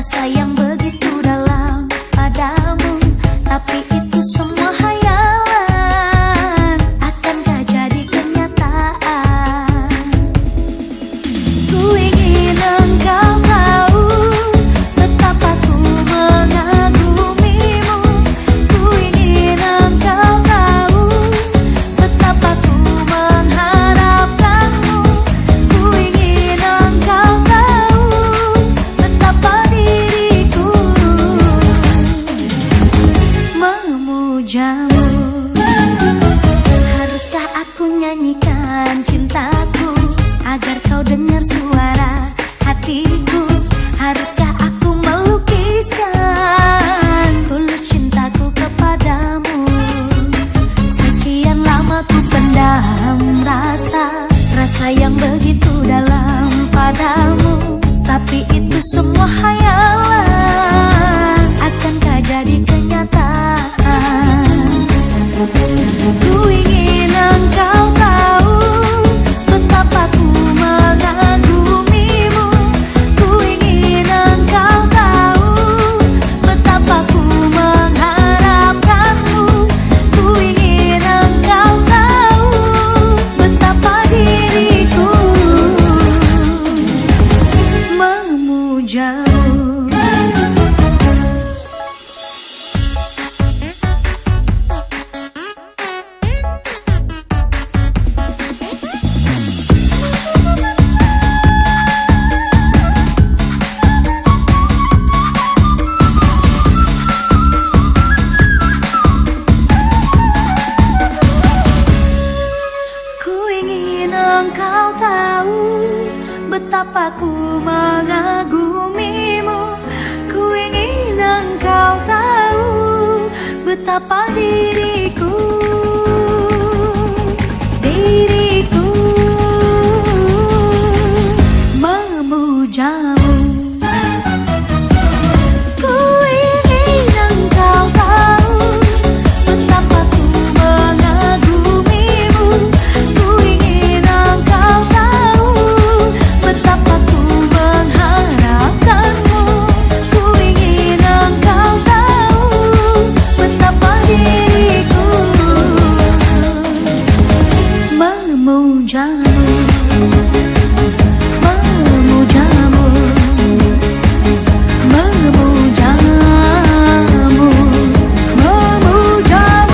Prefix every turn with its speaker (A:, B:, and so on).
A: rasa yang begitu dalam padamu, tapi itu semua hayalan. Akankah jadi kenyataan? Ku ingin engkau tahu betapa ku mengagumimu. Ku ingin engkau tahu betapa ku mengharapkanmu. Ku ingin engkau tahu betapa diriku memujamu. Haruskah aku nyanyikan cintaku agar kau dengar suara hatiku? Haruskah aku melukiskan tulus cintaku kepadamu? Sekian lama ku pendam rasa yang begitu dalam padamu, tapi itu semua hayalan. Akankah jadi kenyataan? Ku ingin engkau tahu betapa ku mengagumimu. Ku ingin engkau tahu betapa ku mengharapkanmu. Ku ingin engkau tahu betapa diriku memujamu. Engkau tahu betapa ku mengagumimu. Ku ingin engkau tahu betapa diriku memujamu. Memujamu.